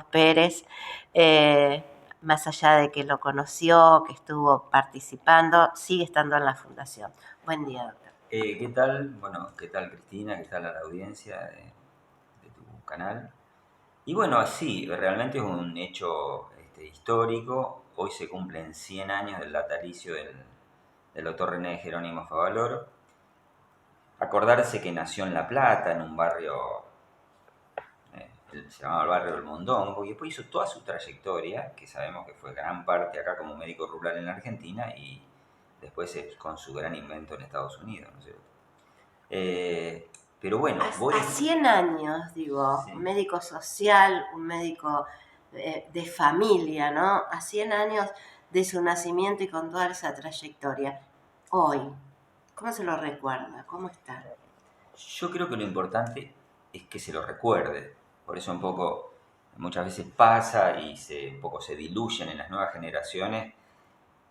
Pérez, más allá de que lo conoció, que estuvo participando, sigue estando en la fundación. Buen día, doctor. ¿Qué tal? Bueno, ¿qué tal Cristina? ¿Qué tal a la audiencia de tu canal? Y bueno, sí, realmente es un hecho histórico. Hoy se cumplen 100 años del natalicio del doctor René Jerónimo Favaloro. Acordarse que nació en La Plata, en un barrio, se llamaba el barrio del Mondongo, y después hizo toda su trayectoria, que sabemos que fue gran parte acá como médico rural en la Argentina, y después con su gran invento en Estados Unidos, ¿no es cierto? Pero bueno, A 100 años, digo, sí. un médico social, un médico de familia, ¿no? A 100 años de su nacimiento y con toda esa trayectoria. Hoy, ¿cómo se lo recuerda? ¿Cómo está? Yo creo que lo importante es que se lo recuerde. Por eso un poco muchas veces pasa y un poco se diluyen en las nuevas generaciones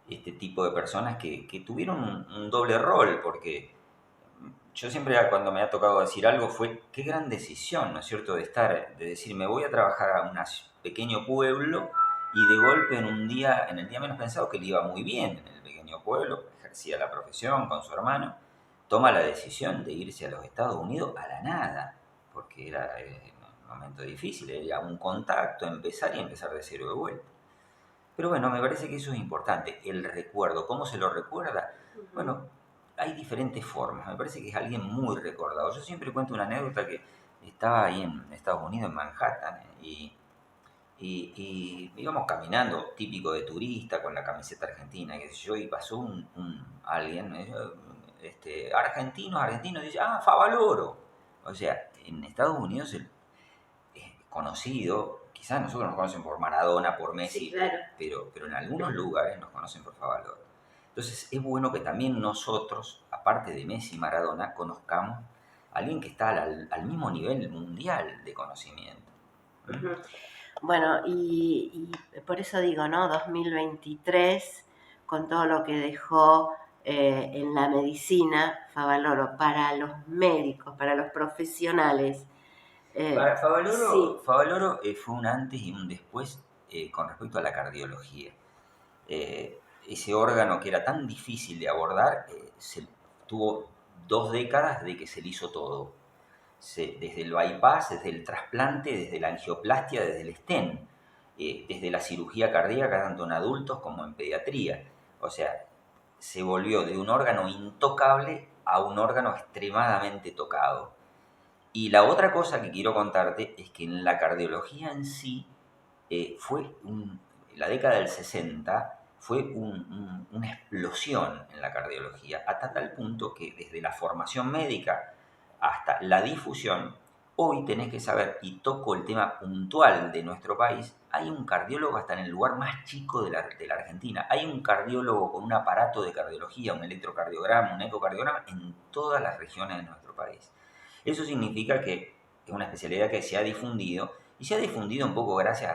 este tipo de personas que tuvieron un doble rol, porque yo siempre cuando me ha tocado decir algo fue qué gran decisión, ¿no es cierto?, de decir me voy a trabajar a un pequeño pueblo y de golpe en el día menos pensado, que le iba muy bien en el pequeño pueblo, ejercía la profesión con su hermano, toma la decisión de irse a los Estados Unidos a la nada, porque era un momento difícil, era un contacto, empezar de cero de vuelta. Pero bueno, me parece que eso es importante, el recuerdo. ¿Cómo se lo recuerda? Bueno, hay diferentes formas. Me parece que es alguien muy recordado. Yo siempre cuento una anécdota que estaba ahí en Estados Unidos, en Manhattan, y íbamos caminando, típico de turista, con la camiseta argentina, qué sé yo, y pasó alguien, argentino, dice, Favaloro. O sea, en Estados Unidos es conocido, quizás nosotros nos conocen por Maradona, por Messi, Sí, claro. pero en algunos lugares nos conocen por Favaloro. Entonces es bueno que también nosotros, aparte de Messi y Maradona, conozcamos a alguien que está al mismo nivel mundial de conocimiento. Uh-huh. Bueno, y por eso digo, ¿no? 2023, con todo lo que dejó en la medicina, Favaloro, para los médicos, para los profesionales. Para Sí. Favaloro fue un antes y un después con respecto a la cardiología. Ese órgano que era tan difícil de abordar, tuvo 2 décadas de que se le hizo todo. Desde el bypass, desde el trasplante, desde la angioplastia, desde el stent, desde la cirugía cardíaca, tanto en adultos como en pediatría. O sea, se volvió de un órgano intocable a un órgano extremadamente tocado. Y la otra cosa que quiero contarte es que en la cardiología en sí, la década del 60 fue una explosión en la cardiología, hasta tal punto que desde la formación médica hasta la difusión, hoy tenés que saber, y toco el tema puntual de nuestro país, hay un cardiólogo hasta en el lugar más chico de la Argentina. Hay un cardiólogo con un aparato de cardiología, un electrocardiograma, un ecocardiograma, en todas las regiones de nuestro país. Eso significa que es una especialidad que se ha difundido, y se ha difundido un poco gracias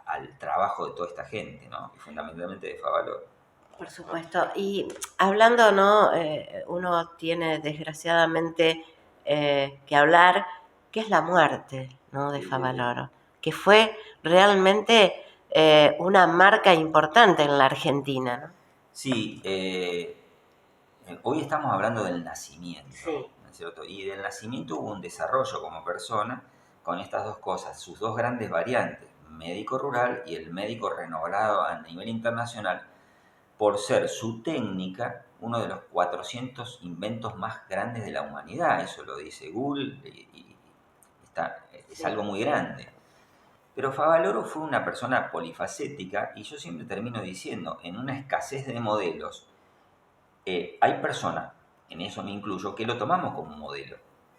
al trabajo de toda esta gente, ¿no? Y fundamentalmente de Favaloro. Por supuesto. Y hablando, ¿no? Uno tiene desgraciadamente que hablar, ¿qué es la muerte, ¿no? De Sí, sí, sí. Favaloro? Que fue realmente una marca importante en la Argentina, ¿no? Sí, hoy estamos hablando del nacimiento, Sí. ¿no es cierto? Y del nacimiento hubo un desarrollo como persona con estas dos cosas, sus dos grandes variantes, médico rural y el médico renombrado a nivel internacional, por ser su técnica uno de los 400 inventos más grandes de la humanidad. Eso lo dice Google y es algo muy grande. Pero Favaloro fue una persona polifacética y yo siempre termino diciendo, en una escasez de modelos, hay personas, en eso me incluyo, que lo tomamos como modelo.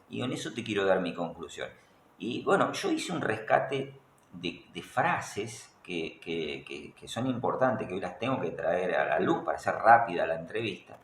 Y en eso te quiero dar mi conclusión. Y bueno, yo hice un rescate de frases que son importantes, que hoy las tengo que traer a la luz para hacer rápida la entrevista,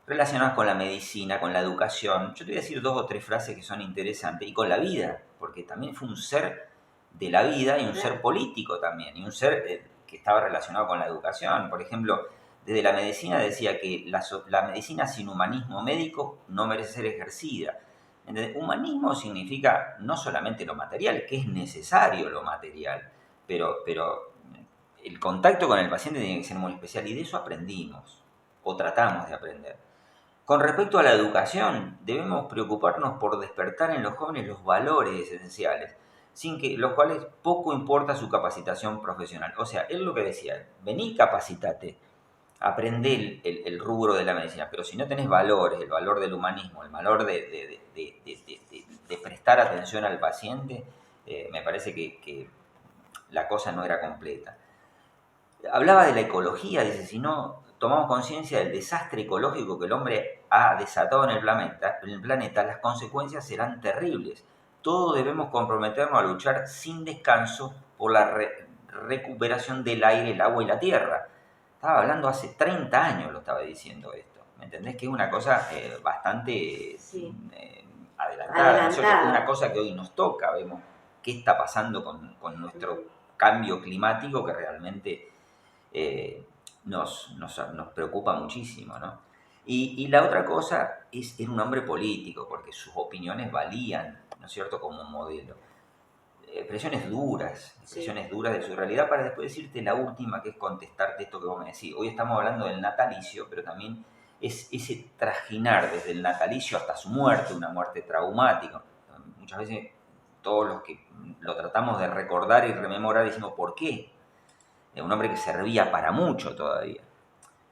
relacionadas con la medicina, con la educación. Yo te voy a decir 2 o 3 frases que son interesantes, y con la vida, porque también fue un ser de la vida y un ser político también, y un ser que estaba relacionado con la educación. Por ejemplo, desde la medicina decía que la medicina sin humanismo médico no merece ser ejercida. ¿Entendés? Humanismo significa no solamente lo material, que es necesario lo material, pero el contacto con el paciente tiene que ser muy especial y de eso aprendimos o tratamos de aprender. Con respecto a la educación, debemos preocuparnos por despertar en los jóvenes los valores esenciales, sin que los cuales poco importa su capacitación profesional. O sea, él lo que decía, vení, capacitate, aprende el rubro de la medicina, pero si no tenés valores, el valor del humanismo, el valor de prestar atención al paciente, me parece que la cosa no era completa. Hablaba de la ecología, dice, si no tomamos conciencia del desastre ecológico que el hombre ha desatado en el planeta, las consecuencias serán terribles. Todos debemos comprometernos a luchar sin descanso por la recuperación del aire, el agua y la tierra. Estaba hablando hace 30 años, lo estaba diciendo esto. ¿Me entendés? Que es una cosa bastante Sí. adelantada, ¿no es cierto? Adelantada. Una cosa que hoy nos toca, vemos qué está pasando con nuestro cambio climático que realmente nos preocupa muchísimo, ¿no? Y la otra cosa era un hombre político, porque sus opiniones valían, ¿no es cierto?, como un modelo. Expresiones duras de su realidad, para después decirte la última, que es contestarte esto que vos me decís. Hoy estamos hablando del natalicio, pero también es ese trajinar desde el natalicio hasta su muerte, una muerte traumática. Muchas veces todos los que lo tratamos de recordar y rememorar decimos, ¿por qué? Un hombre que servía para mucho todavía.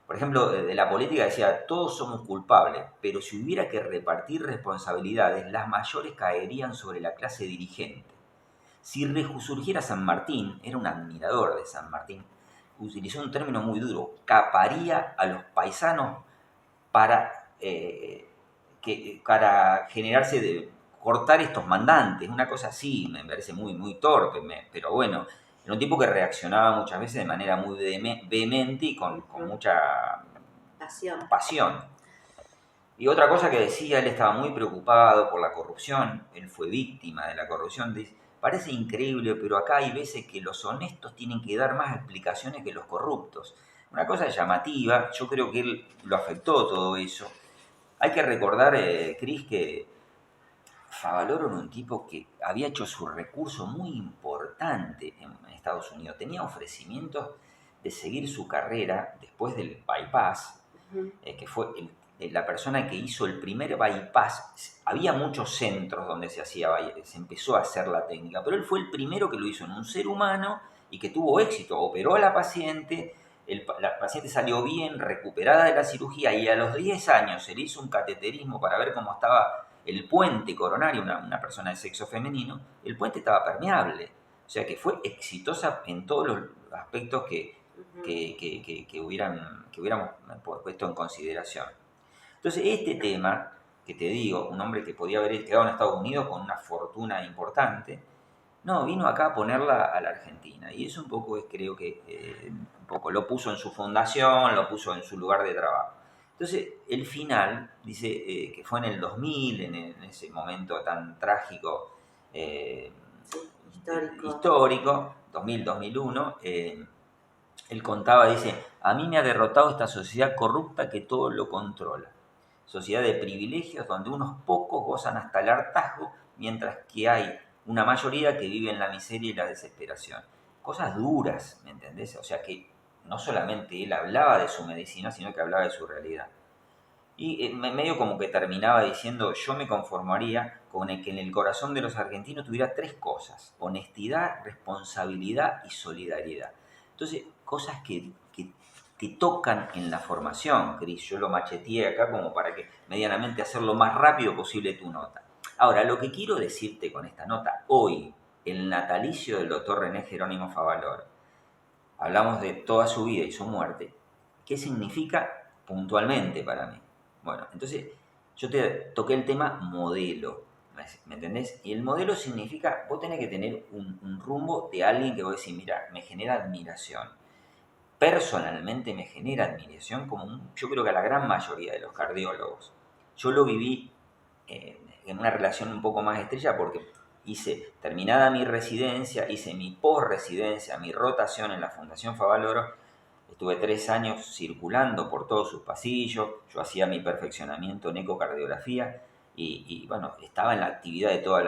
Por ejemplo, de la política decía, todos somos culpables, pero si hubiera que repartir responsabilidades, las mayores caerían sobre la clase dirigente. Si resurgiera San Martín, era un admirador de San Martín, utilizó un término muy duro, caparía a los paisanos para, para generarse cortar estos mandantes, una cosa así, me parece muy, muy torpe, pero bueno, era un tipo que reaccionaba muchas veces de manera muy vehemente y con mucha pasión. Y otra cosa que decía, él estaba muy preocupado por la corrupción, él fue víctima de la corrupción. Parece increíble, pero acá hay veces que los honestos tienen que dar más explicaciones que los corruptos. Una cosa llamativa, yo creo que él lo afectó todo eso. Hay que recordar, Cris, que Favaloro era un tipo que había hecho su recurso muy importante en Estados Unidos. Tenía ofrecimientos de seguir su carrera después del bypass, que fue la persona que hizo el primer bypass. Había muchos centros donde se empezó a hacer la técnica, pero él fue el primero que lo hizo en un ser humano y que tuvo éxito. Operó a la paciente, la paciente salió bien, recuperada de la cirugía, y a los 10 años se le hizo un cateterismo para ver cómo estaba el puente coronario, una persona de sexo femenino. El puente estaba permeable, o sea que fue exitosa en todos los aspectos que hubiéramos puesto en consideración. Entonces, este tema, que te digo, un hombre que podía haber quedado en Estados Unidos con una fortuna importante, no, vino acá a ponerla a la Argentina. Y eso un poco creo que un poco lo puso en su fundación, lo puso en su lugar de trabajo. Entonces, el final, dice que fue en el 2000, en ese momento tan trágico, histórico 2000-2001, él contaba, dice, a mí me ha derrotado esta sociedad corrupta que todo lo controla. Sociedad de privilegios donde unos pocos gozan hasta el hartazgo, mientras que hay una mayoría que vive en la miseria y la desesperación. Cosas duras, ¿me entendés? O sea que no solamente él hablaba de su medicina, sino que hablaba de su realidad. Y medio como que terminaba diciendo, yo me conformaría con el que en el corazón de los argentinos tuviera tres cosas: honestidad, responsabilidad y solidaridad. Entonces, cosas que te tocan en la formación, Cris. Yo lo macheteé acá como para que medianamente hacer lo más rápido posible tu nota. Ahora, lo que quiero decirte con esta nota, hoy, el natalicio del doctor René Jerónimo Favaloro, hablamos de toda su vida y su muerte, ¿qué significa puntualmente para mí? Bueno, entonces yo te toqué el tema modelo, ¿me entendés? Y el modelo significa, vos tenés que tener un rumbo de alguien que vos decís, mira, me genera admiración. Personalmente me genera admiración, como yo creo que a la gran mayoría de los cardiólogos. Yo lo viví en una relación un poco más estrecha porque terminada mi residencia, hice mi post-residencia, mi rotación en la Fundación Favaloro. Estuve 3 años circulando por todos sus pasillos, yo hacía mi perfeccionamiento en ecocardiografía bueno, estaba en la actividad de toda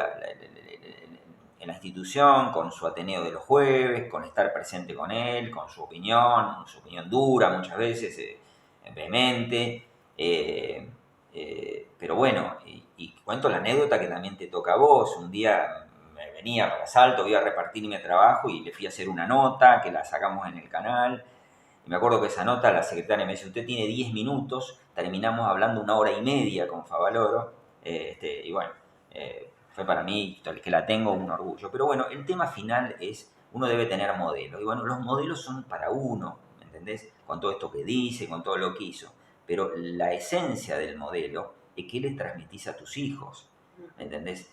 en la institución, con su Ateneo de los jueves, con estar presente con él, con su opinión dura muchas veces, vehemente, pero bueno, y cuento la anécdota que también te toca a vos. Un día me venía para Salto, iba a repartir mi trabajo y le fui a hacer una nota que la sacamos en el canal. Y me acuerdo que esa nota la secretaria me dice, usted tiene 10 minutos, terminamos hablando 1 hora y media con Favaloro, y bueno, fue para mí, que la tengo, un orgullo. Pero bueno, el tema final es, uno debe tener modelos, y bueno, los modelos son para uno, ¿me entendés? Con todo esto que dice, con todo lo que hizo, pero la esencia del modelo es que le transmitís a tus hijos, ¿me entendés?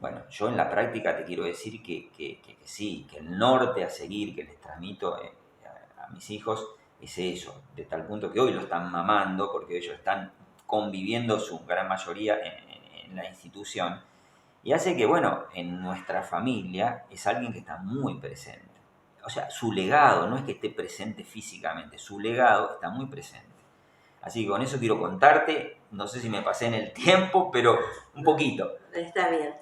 Bueno, yo en la práctica te quiero decir que sí, que el norte a seguir que les transmito a mis hijos es eso, de tal punto que hoy lo están mamando porque ellos están conviviendo su gran mayoría en la institución, y hace que, bueno, en nuestra familia es alguien que está muy presente. O sea, su legado no es que esté presente físicamente, su legado está muy presente. Así que con eso quiero contarte, no sé si me pasé en el tiempo, pero un poquito. Está bien.